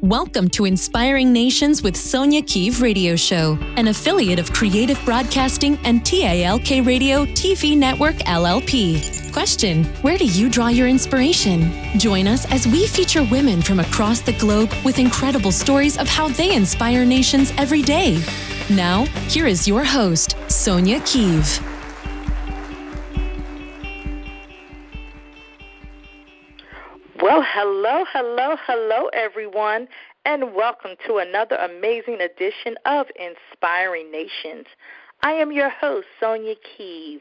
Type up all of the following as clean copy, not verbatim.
Welcome to Inspiring Nations with Sonja Keeve Radio Show, an affiliate of Creative Broadcasting and TALK Radio TV Network LLP. Question: where do you draw your inspiration? Join us as we feature women from across the globe with incredible stories of how they inspire nations every day. Now, here is your host, Sonja Keeve. Well, hello, everyone, and welcome to another amazing edition of Inspiring Nations. I am your host, Sonja Keeve,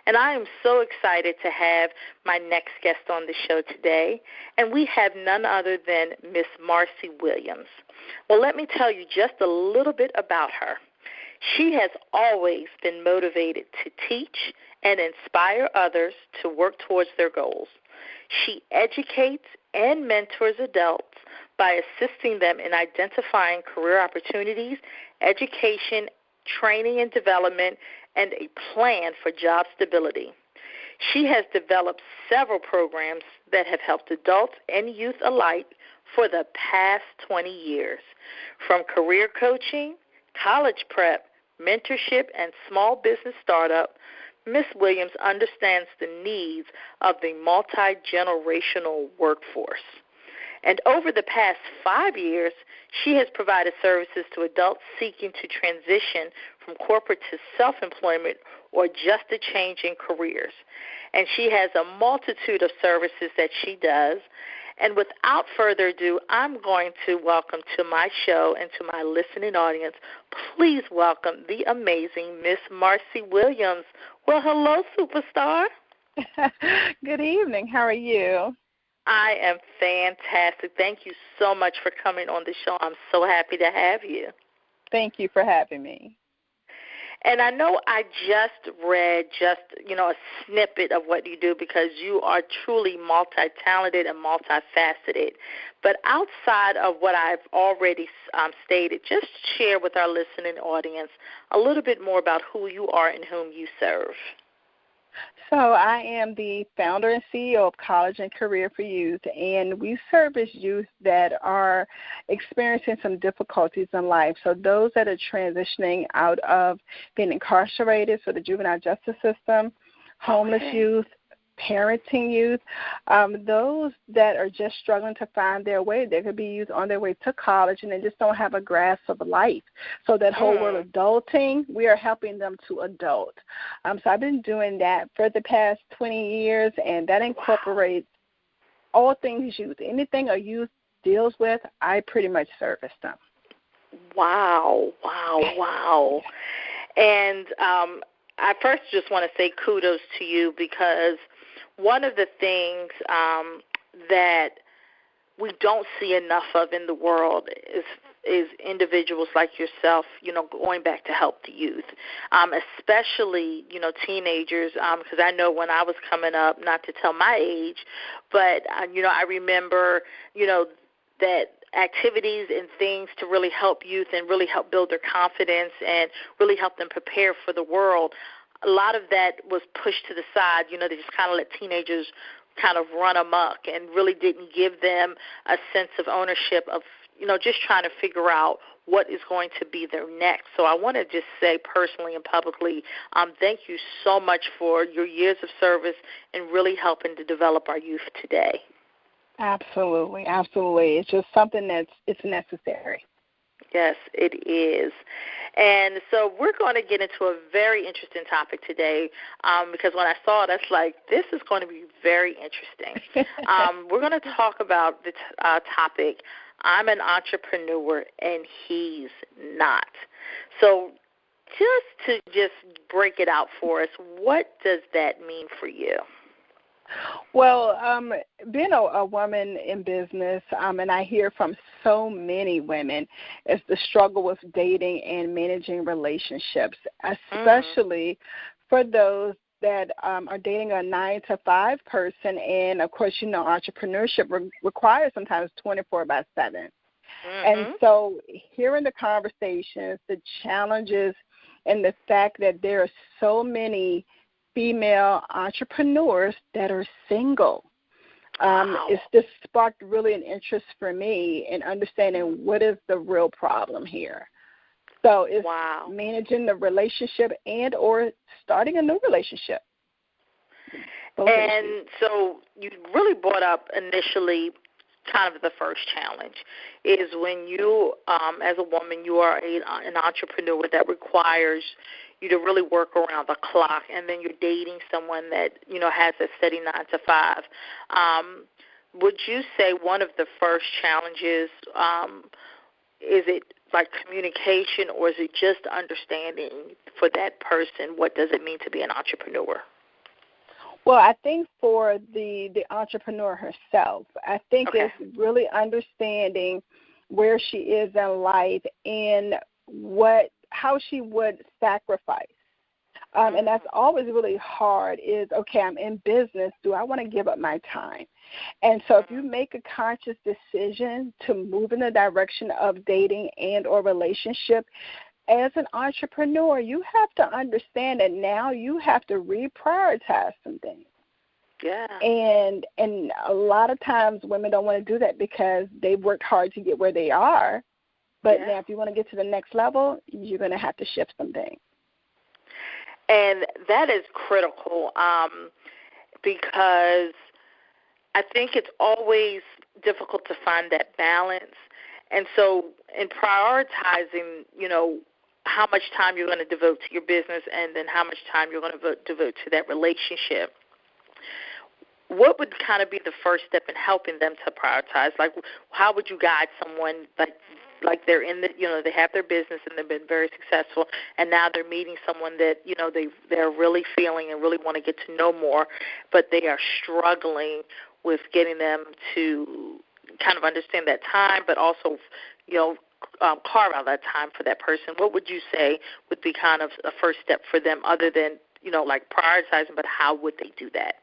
and I am so excited to have my next guest on the show today, and we have none other than Miss Marcy Williams. Well, let me tell you just a little bit about her. She has always been motivated to teach and inspire others to work towards their goals. She educates and mentors adults by assisting them in identifying career opportunities, education, training and development, and a plan for job stability. She has developed several programs that have helped adults and youth alike for the past 20 years. From career coaching, college prep, mentorship, and small business startup, Ms. Williams understands the needs of the multi-generational workforce. And over the past 5 years, she has provided services to adults seeking to transition from corporate to self-employment or just a change in careers. And she has a multitude of services that she does. And without further ado, I'm going to welcome to my show and to my listening audience, please welcome the amazing Miss Marcy Williams. Well, hello, superstar. Good evening. How are you? I am fantastic. Thank you so much for coming on the show. I'm so happy to have you. Thank you for having me. And I know I just read a snippet of what you do because you are truly multi-talented and multifaceted. But outside of what I've already stated, just share with our listening audience a little bit more about who you are and whom you serve. So I am the founder and CEO of College and Career for Youth, and we service youth that are experiencing some difficulties in life. So those that are transitioning out of being incarcerated, so the juvenile justice system, homeless youth, parenting youth, those that are just struggling to find their way. They could be youth on their way to college and they just don't have a grasp of life. So that whole word adulting, we are helping them to adult. So I've been doing that for the past 20 years, and that incorporates all things youth. Anything a youth deals with, I pretty much service them. Wow. And I first just want to say kudos to you because one of the things that we don't see enough of in the world is individuals like yourself, going back to help the youth, especially, teenagers, because I know when I was coming up, not to tell my age, but, I remember, that activities and things to really help youth and really help build their confidence and really help them prepare for the world. A lot of that was pushed to the side. They just kind of let teenagers kind of run amok and really didn't give them a sense of ownership of, just trying to figure out what is going to be their next. So I want to just say personally and publicly, thank you so much for your years of service and really helping to develop our youth today. Absolutely. It's just something it's necessary. Yes, it is. And so we're going to get into a very interesting topic today because when I saw it, I was like, this is going to be very interesting. We're going to talk about the topic, I'm an entrepreneur and he's not. So just to break it out for us, what does that mean for you? Well, being a woman in business, and I hear from so many women, is the struggle with dating and managing relationships, especially for those that are dating a 9-to-5 person. And, of course, entrepreneurship requires sometimes 24/7. And so hearing the conversations, the challenges, and the fact that there are so many female entrepreneurs that are single. It's just sparked really an interest for me in understanding what is the real problem here. So it's managing the relationship and or starting a new relationship. And so you really brought up initially kind of the first challenge is when you, as a woman, you are an entrepreneur that requires you to really work around the clock, and then you're dating someone that, has a steady 9 to 5. Would you say one of the first challenges, is it like communication, or is it just understanding for that person what does it mean to be an entrepreneur? Well, I think for the entrepreneur herself, I think it's really understanding where she is in life and how she would sacrifice. And that's always really hard is, okay, I'm in business. Do I want to give up my time? And so if you make a conscious decision to move in the direction of dating and or relationship, as an entrepreneur, you have to understand that now you have to reprioritize some things. Yeah. And a lot of times women don't want to do that because they've worked hard to get where they are. But now if you want to get to the next level, you're going to have to shift some things. And that is critical because I think it's always difficult to find that balance. And so in prioritizing, how much time you're going to devote to your business and then how much time you're going to devote to that relationship, what would kind of be the first step in helping them to prioritize? Like, how would you guide someone like they're in the, they have their business and they've been very successful, and now they're meeting someone that, they're really feeling and really want to get to know more, but they are struggling with getting them to kind of understand that time, but also, carve out that time for that person. What would you say would be kind of a first step for them other than, like prioritizing, but how would they do that?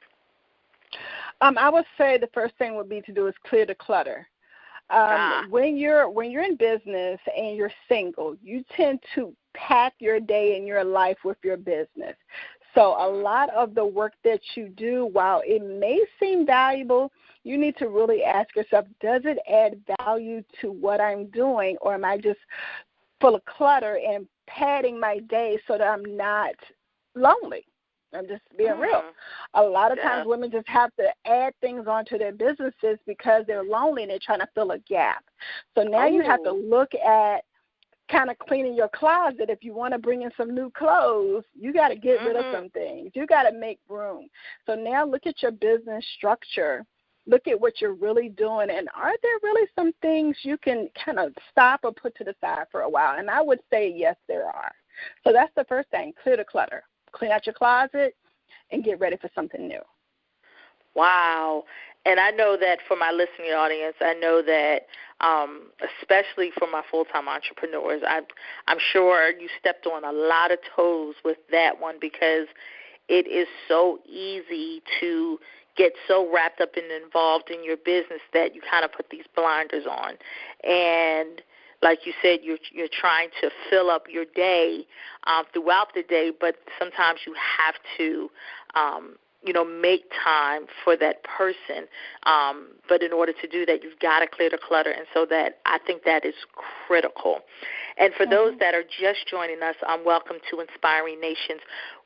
I would say the first thing would be to do is clear the clutter. When you're in business and you're single, you tend to pack your day and your life with your business. So a lot of the work that you do, while it may seem valuable, you need to really ask yourself, does it add value to what I'm doing, or am I just full of clutter and padding my day so that I'm not lonely? I'm just being real. A lot of times women just have to add things onto their businesses because they're lonely and they're trying to fill a gap. So now you have to look at kind of cleaning your closet. If you want to bring in some new clothes, you got to get rid of some things. You got to make room. So now look at your business structure. Look at what you're really doing, and are there really some things you can kind of stop or put to the side for a while? And I would say yes, there are. So that's the first thing, clear the clutter. Clean out your closet and get ready for something new. Wow. And I know that for my listening audience, I know that especially for my full-time entrepreneurs, I'm sure you stepped on a lot of toes with that one because it is so easy to get so wrapped up and involved in your business that you kind of put these blinders on. And like you said, you're trying to fill up your day throughout the day, but sometimes you have to, make time for that person. But in order to do that, you've got to clear the clutter, and so that I think that is critical. And for those that are just joining us, welcome to Inspiring Nations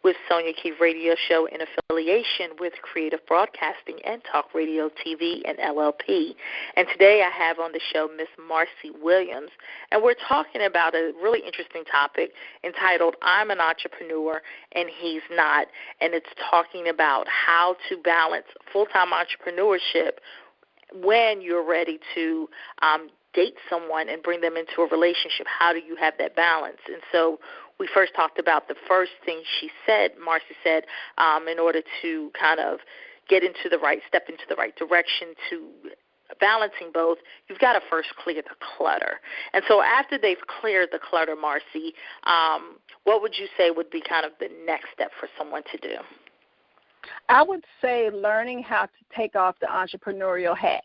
with Sonja Keeve Radio Show in affiliation with Creative Broadcasting and Talk Radio TV and LLP. And today I have on the show Miss Marcy Williams, and we're talking about a really interesting topic entitled I'm an Entrepreneur and He's Not, and it's talking about how to balance full-time entrepreneurship when you're ready to date someone and bring them into a relationship. How do you have that balance? And so we first talked about the first thing Marcy said, in order to kind of step into the right direction to balancing both, you've got to first clear the clutter. And so after they've cleared the clutter, Marcy, what would you say would be kind of the next step for someone to do? I would say learning how to take off the entrepreneurial hat.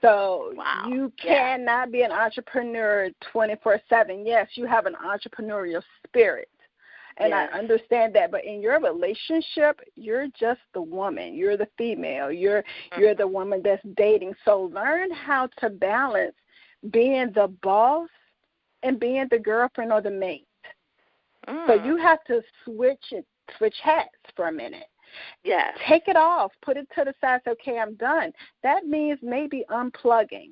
So you cannot be an entrepreneur 24/7. Yes, you have an entrepreneurial spirit. and I understand that. But in your relationship, you're just the woman. You're the female. You're the woman that's dating. So learn how to balance being the boss and being the girlfriend or the mate. So you have to switch hats for a minute. Yes. Take it off. Put it to the side. Say, okay, I'm done. That means maybe unplugging.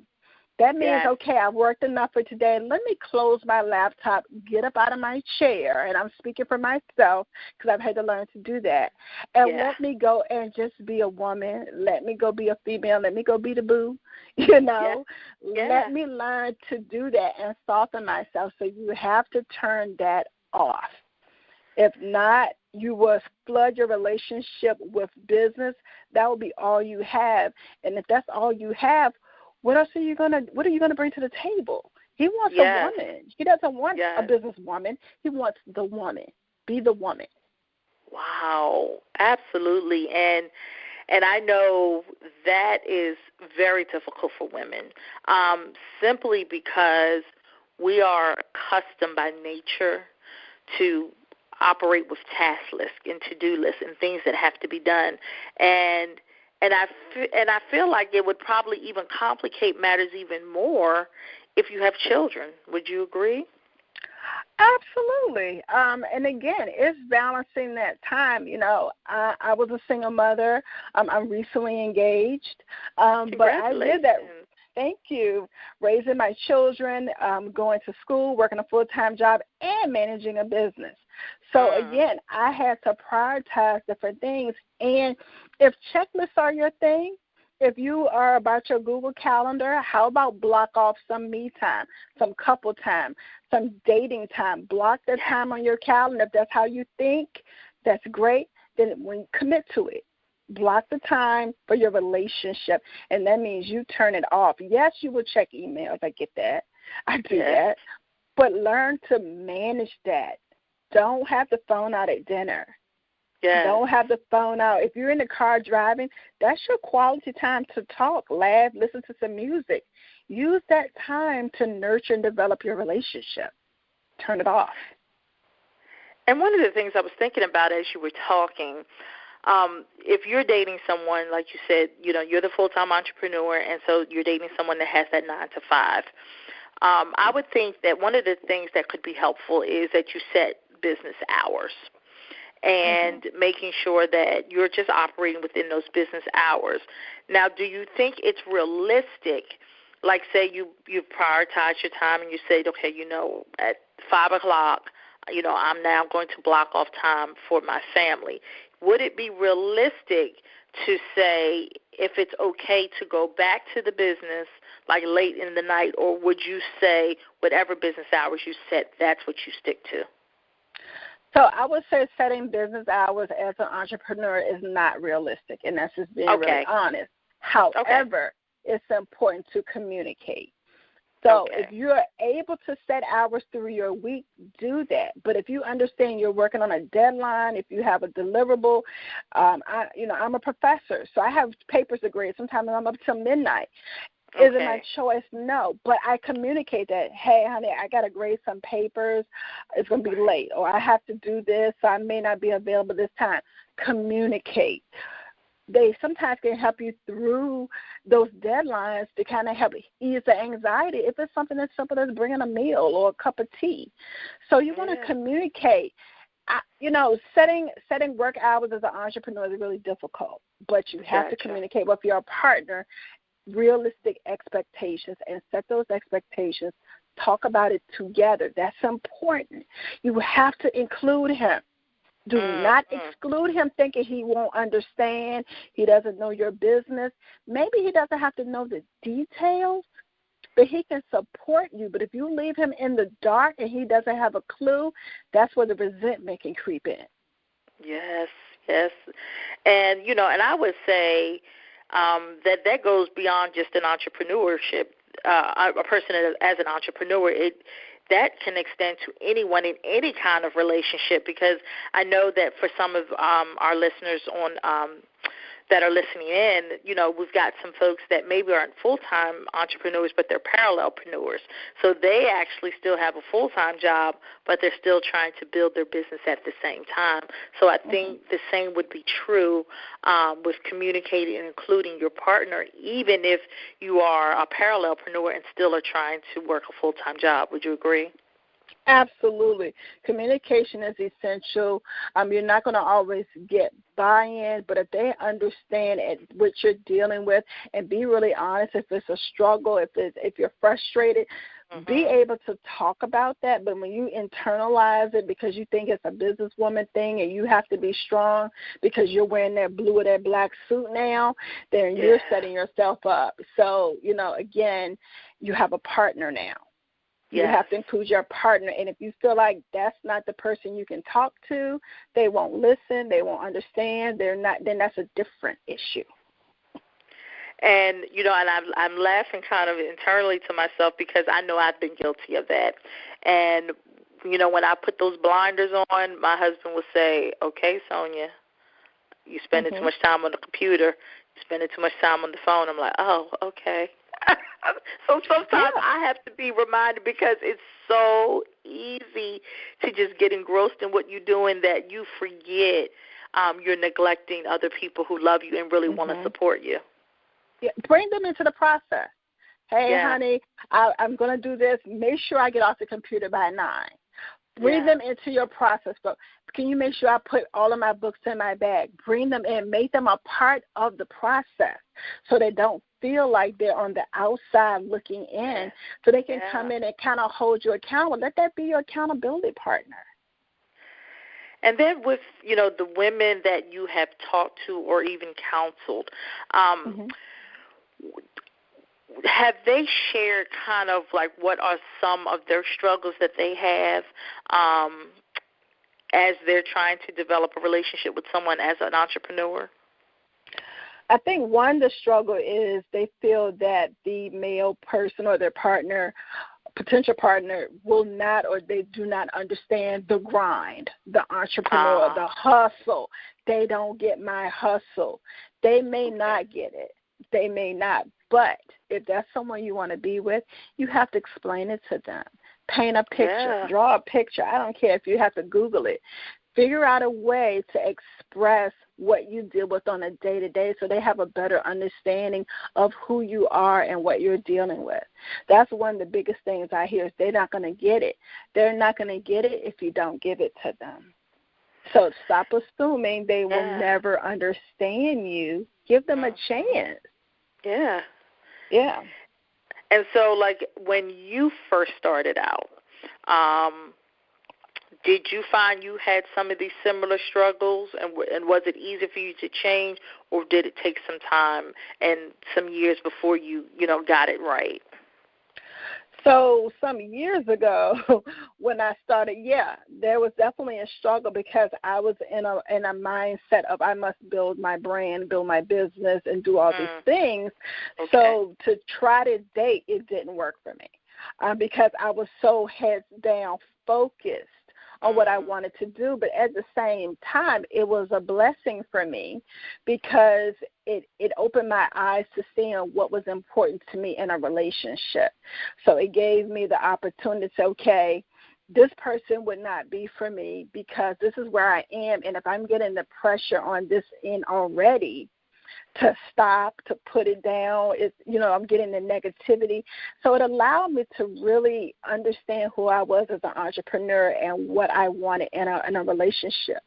That means, okay, I've worked enough for today. Let me close my laptop, get up out of my chair, and I'm speaking for myself because I've had to learn to do that. And let me go and just be a woman. Let me go be a female. Let me go be the boo, you know. Let me learn to do that and soften myself. So you have to turn that off. If not, you will flood your relationship with business. That will be all you have. And if that's all you have, what are you gonna bring to the table? He wants a woman. He doesn't want a businesswoman. He wants the woman. Be the woman. Wow, absolutely. And I know that is very difficult for women, simply because we are accustomed by nature to operate with task lists and to-do lists and things that have to be done. And I feel like it would probably even complicate matters even more if you have children. Would you agree? Absolutely. And again, it's balancing that time. You know, I was a single mother. I'm recently engaged. But I did that. Thank you. Raising my children, going to school, working a full-time job, and managing a business. So, again, I had to prioritize different things. And if checklists are your thing, if you are about your Google Calendar, how about block off some me time, some couple time, some dating time? Block the time on your calendar. If that's how you think, that's great. Then when commit to it. Block the time for your relationship, and that means you turn it off. Yes, you will check emails. I get that. I do that. But learn to manage that. Don't have the phone out at dinner. Don't have the phone out. If you're in the car driving, that's your quality time to talk, laugh, listen to some music. Use that time to nurture and develop your relationship. Turn it off. And one of the things I was thinking about as you were talking, if you're dating someone, like you said, you know, you're the full-time entrepreneur, and so you're dating someone that has that 9 to 5. I would think that one of the things that could be helpful is that you set business hours and making sure that you're just operating within those business hours. Now, do you think it's realistic, like say you prioritize your time and you say, okay, you know, at 5 o'clock, you know, I'm now going to block off time for my family. Would it be realistic to say if it's okay to go back to the business like late in the night, or would you say whatever business hours you set, that's what you stick to? So I would say setting business hours as an entrepreneur is not realistic, and that's just being really honest. However, it's important to communicate. So if you're able to set hours through your week, do that. But if you understand you're working on a deadline, if you have a deliverable, I'm a professor, so I have papers to grade. Sometimes I'm up till midnight. Is it my choice? No. But I communicate that, hey, honey, I got to grade some papers. It's going to be late. Or I have to do this, so I may not be available this time. Communicate. They sometimes can help you through those deadlines to kind of help ease the anxiety if it's something as simple as bringing a meal or a cup of tea. So you want to communicate. Setting work hours as an entrepreneur is really difficult, but you have to communicate with your partner realistic expectations and set those expectations. Talk about it together. That's important. You have to include him. Do not exclude him thinking he won't understand, he doesn't know your business. Maybe he doesn't have to know the details, but he can support you. But if you leave him in the dark and he doesn't have a clue, that's where the resentment can creep in. Yes. And, and I would say that goes beyond just an entrepreneurship. A person as an entrepreneur, that can extend to anyone in any kind of relationship, because I know that for some of our listeners on that are listening in, we've got some folks that maybe aren't full-time entrepreneurs, but they're parallelpreneurs. So they actually still have a full-time job, but they're still trying to build their business at the same time. So I think the same would be true with communicating and including your partner, even if you are a parallelpreneur and still are trying to work a full-time job. Would you agree? Absolutely. Communication is essential. You're not going to always get buy-in, but if they understand what you're dealing with and be really honest, if it's a struggle, if you're frustrated, be able to talk about that. But when you internalize it because you think it's a businesswoman thing and you have to be strong because you're wearing that blue or that black suit now, then you're setting yourself up. So, again, you have a partner now. You have to include your partner. And if you feel like that's not the person you can talk to, they won't listen, they won't understand, then that's a different issue. And, and I'm laughing kind of internally to myself because I know I've been guilty of that. And, when I put those blinders on, my husband will say, okay, Sonja, you're spending too much time on the computer. You're spending too much time on the phone. I'm like, oh, okay. So sometimes I have to be reminded because it's so easy to just get engrossed in what you're doing that you forget you're neglecting other people who love you and really want to support you. Yeah, bring them into the process. Hey, honey, I'm going to do this. Make sure I get off the computer by 9. Bring them into your process. But can you make sure I put all of my books in my bag? Bring them in. Make them a part of the process so they don't feel like they're on the outside looking in, so they can come in and kind of hold you accountable. Let that be your accountability partner. And then with, the women that you have talked to or even counseled, have they shared kind of like what are some of their struggles that they have as they're trying to develop a relationship with someone as an entrepreneur? I think the struggle is they feel that the male person or their partner, potential partner, will not or they do not understand the grind, the entrepreneur, the hustle. They don't get my hustle. They may not get it. They may not. But if that's someone you want to be with, you have to explain it to them. Paint a picture. Draw a picture. I don't care if you have to Google it. Figure out a way to express what you deal with on a day-to-day so they have a better understanding of who you are and what you're dealing with. That's one of the biggest things I hear is they're not going to get it. They're not going to get it if you don't give it to them. So stop assuming they will never understand you. Give them a chance. Yeah. Yeah. And so, like, when you first started out, did you find you had some of these similar struggles, and was it easy for you to change, or did it take some time and some years before you got it right? So some years ago when I started, there was definitely a struggle because I was in a mindset of I must build my brand, build my business, and do all these things. Okay. So to try to date, it didn't work for me because I was so heads down focused on what I wanted to do. But at the same time, it was a blessing for me because it opened my eyes to seeing what was important to me in a relationship. So it gave me the opportunity to say, okay, this person would not be for me because this is where I am. And if I'm getting the pressure on this end already, to stop, to put it down. I'm getting the negativity. So it allowed me to really understand who I was as an entrepreneur and what I wanted in a relationship.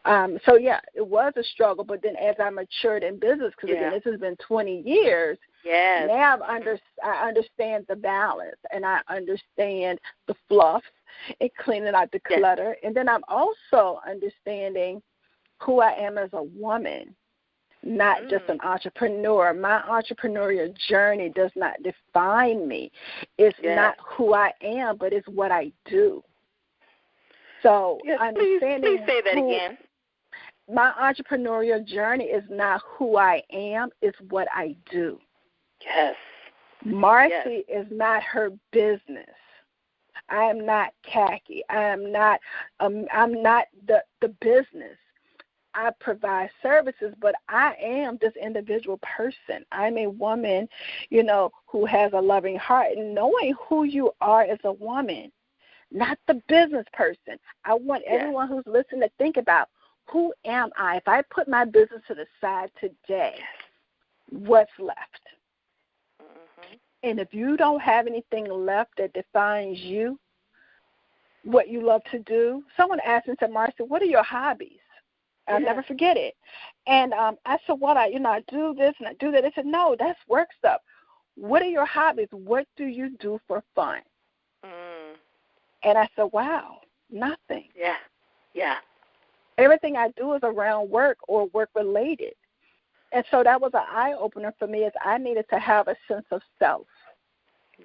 It was a struggle, but then as I matured in business, because again, this has been 20 years, now I understand the balance and I understand the fluff and cleaning out the clutter. And then I'm also understanding who I am as a woman. Not just an entrepreneur. My entrepreneurial journey does not define me. It's not who I am, but it's what I do. So understanding please say that again. My entrepreneurial journey is not who I am, it's what I do. Yes. Marcy is not her business. I am not khaki. I'm not the business. I provide services, but I am this individual person. I'm a woman, who has a loving heart, and knowing who you are as a woman, not the business person. I want everyone who's listening to think about, who am I? If I put my business to the side today, what's left? Mm-hmm. And if you don't have anything left that defines you, what you love to do, someone asked me, said, Marcy, what are your hobbies? I'll never forget it. And I said, I do this and I do that. They said, no, that's work stuff. What are your hobbies? What do you do for fun? Mm. And I said, wow, nothing. Yeah. Everything I do is around work or work-related. And so that was an eye-opener for me, as I needed to have a sense of self.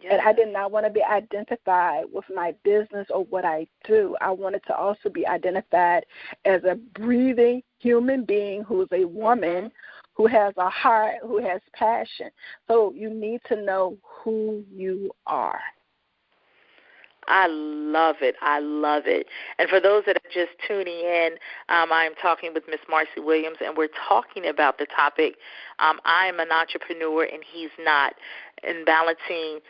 Yes. And I did not want to be identified with my business or what I do. I wanted to also be identified as a breathing human being who is a woman, who has a heart, who has passion. So you need to know who you are. I love it. And for those that are just tuning in, I'm talking with Miss Marcy Williams, and we're talking about the topic, I'm an entrepreneur and he's not, and balancing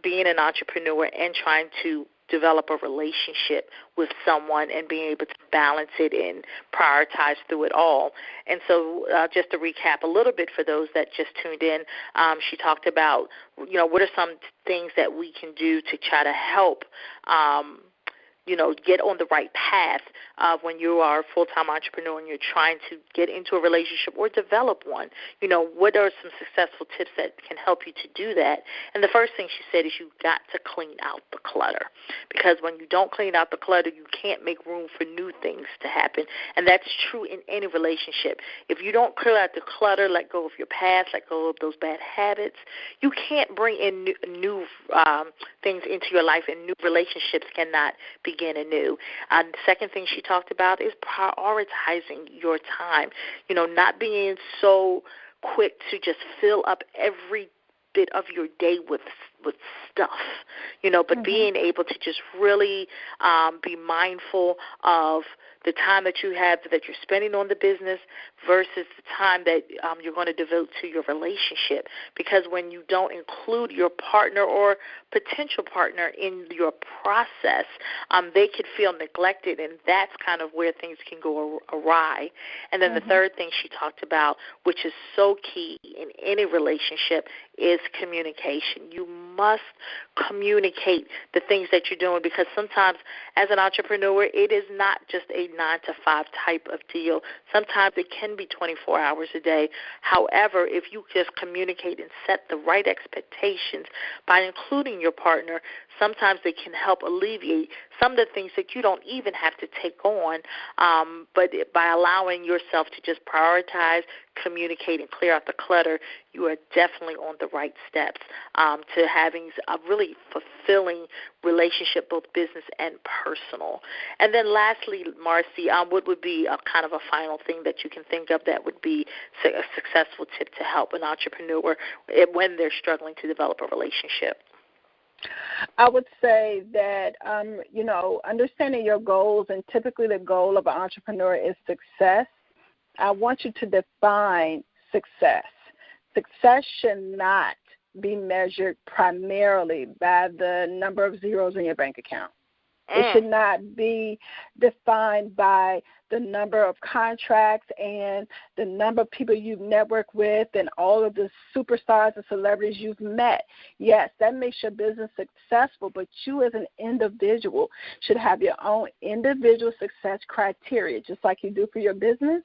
being an entrepreneur and trying to develop a relationship with someone and being able to balance it and prioritize through it all. And so just to recap a little bit for those that just tuned in, she talked about, what are some things that we can do to try to help get on the right path when you are a full-time entrepreneur and you're trying to get into a relationship or develop one. What are some successful tips that can help you to do that? And the first thing she said is you've got to clean out the clutter, because when you don't clean out the clutter, you can't make room for new things to happen. And that's true in any relationship. If you don't clear out the clutter, let go of your past, let go of those bad habits, you can't bring in new things into your life, and new relationships cannot begin anew. The second thing she talked about is prioritizing your time. Not being so quick to just fill up every bit of your day with stuff, but being able to just really be mindful of the time that you have that you're spending on the business versus the time that you're going to devote to your relationship. Because when you don't include your partner or potential partner in your process, they could feel neglected, and that's kind of where things can go awry. And then the third thing she talked about, which is so key in any relationship, is communication. You must communicate the things that you're doing, because sometimes as an entrepreneur, it is not just a 9-to-5 type of deal. Sometimes it can be 24 hours a day. However, if you just communicate and set the right expectations by including your partner, sometimes it can help alleviate some of the things that you don't even have to take on, but by allowing yourself to just prioritize, communicate, and clear out the clutter, you are definitely on the right steps to having a really fulfilling relationship, both business and personal. And then lastly, Marcy, what would be a kind of a final thing that you can think of that would be a successful tip to help an entrepreneur when they're struggling to develop a relationship? I would say that, understanding your goals, and typically the goal of an entrepreneur is success. I want you to define success. Success should not be measured primarily by the number of zeros in your bank account. It should not be defined by the number of contracts and the number of people you've networked with and all of the superstars and celebrities you've met. Yes, that makes your business successful, but you as an individual should have your own individual success criteria, just like you do for your business.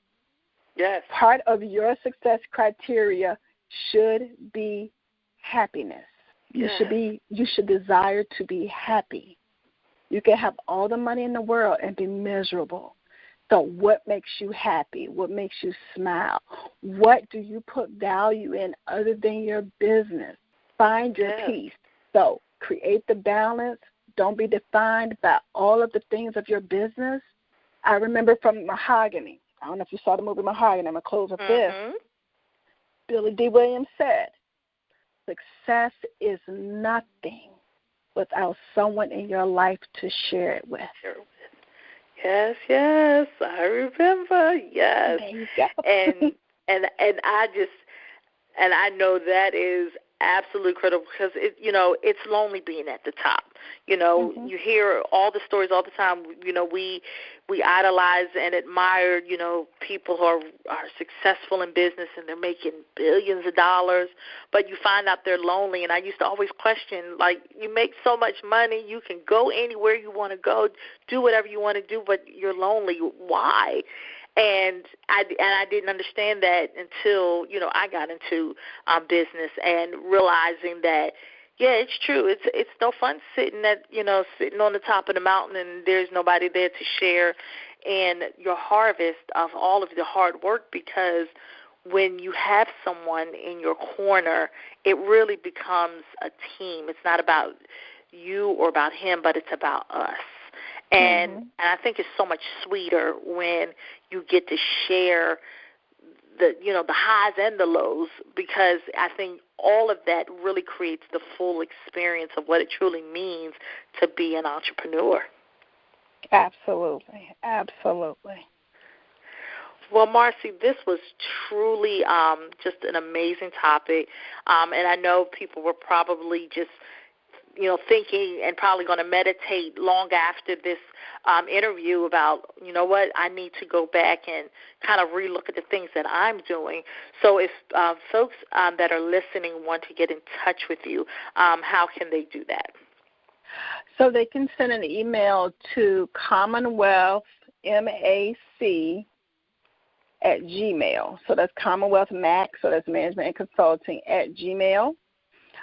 Yes. Part of your success criteria should be happiness. Yes. You should desire to be happy. You can have all the money in the world and be miserable. So what makes you happy? What makes you smile? What do you put value in other than your business? Find your peace. So create the balance. Don't be defined by all of the things of your business. I remember from Mahogany. I don't know if you saw the movie Mahogany. I'm going to close with this. Billy D. Williams said, success is nothing without someone in your life to share it with. Yes, I remember. Yes. There you go. And I know that is absolutely critical because it's lonely being at the top. You hear all the stories all the time. We idolize and admire people who are successful in business and they're making billions of dollars, but you find out they're lonely. And I used to always question, like, you make so much money, you can go anywhere you want to go, do whatever you want to do, but you're lonely. Why? And I didn't understand that until I got into business and realizing that it's true. It's no fun sitting on the top of the mountain and there's nobody there to share in your harvest of all of the hard work, because when you have someone in your corner, it really becomes a team. It's not about you or about him, but it's about us. And I think it's so much sweeter when you get to share the highs and the lows, because I think all of that really creates the full experience of what it truly means to be an entrepreneur. Absolutely. Well, Marcy, this was truly just an amazing topic, and I know people were probably just thinking and probably going to meditate long after this interview about, what, I need to go back and kind of relook at the things that I'm doing. So if folks that are listening want to get in touch with you, how can they do that? So they can send an email to Commonwealth MAC at Gmail. So that's Commonwealth MAC, so that's Management and Consulting at Gmail.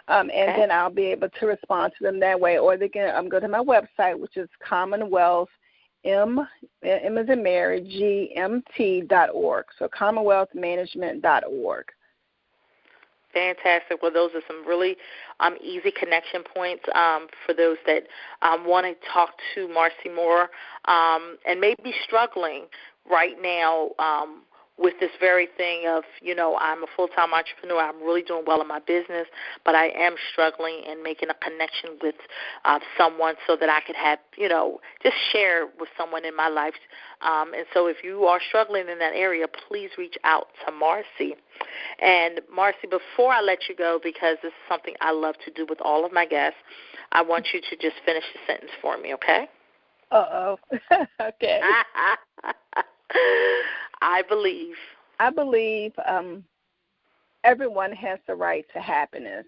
And then I'll be able to respond to them that way. Or they can go to my website, which is Commonwealth, M as in Mary, GMT.org. So CommonwealthManagement.org. Fantastic. Well, those are some really easy connection points for those that want to talk to Marcy more and may be struggling right now with this very thing of, I'm a full-time entrepreneur, I'm really doing well in my business, but I am struggling and making a connection with someone so that I could have, just share with someone in my life. And so if you are struggling in that area, please reach out to Marcy. And Marcy, before I let you go, because this is something I love to do with all of my guests, I want you to just finish the sentence for me, okay? Uh-oh. Okay. I believe everyone has the right to happiness.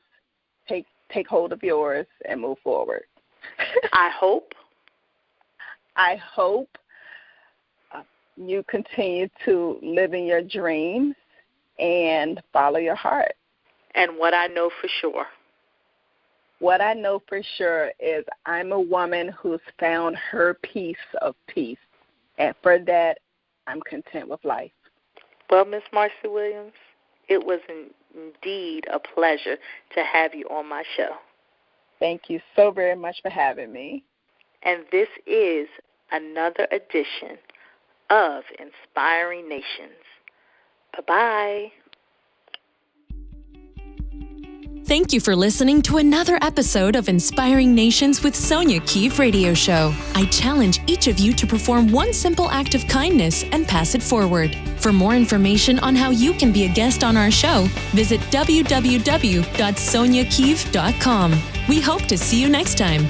Take hold of yours and move forward. I hope you continue to live in your dreams and follow your heart. And what I know for sure is I'm a woman who's found her piece of peace. And for that, I'm content with life. Well, Miss Marcy Williams, it was indeed a pleasure to have you on my show. Thank you so very much for having me. And this is another edition of Inspiring Nations. Bye-bye. Thank you for listening to another episode of Inspiring Nations with Sonja Keeve Radio Show. I challenge each of you to perform one simple act of kindness and pass it forward. For more information on how you can be a guest on our show, visit www.sonjakeeve.com. We hope to see you next time.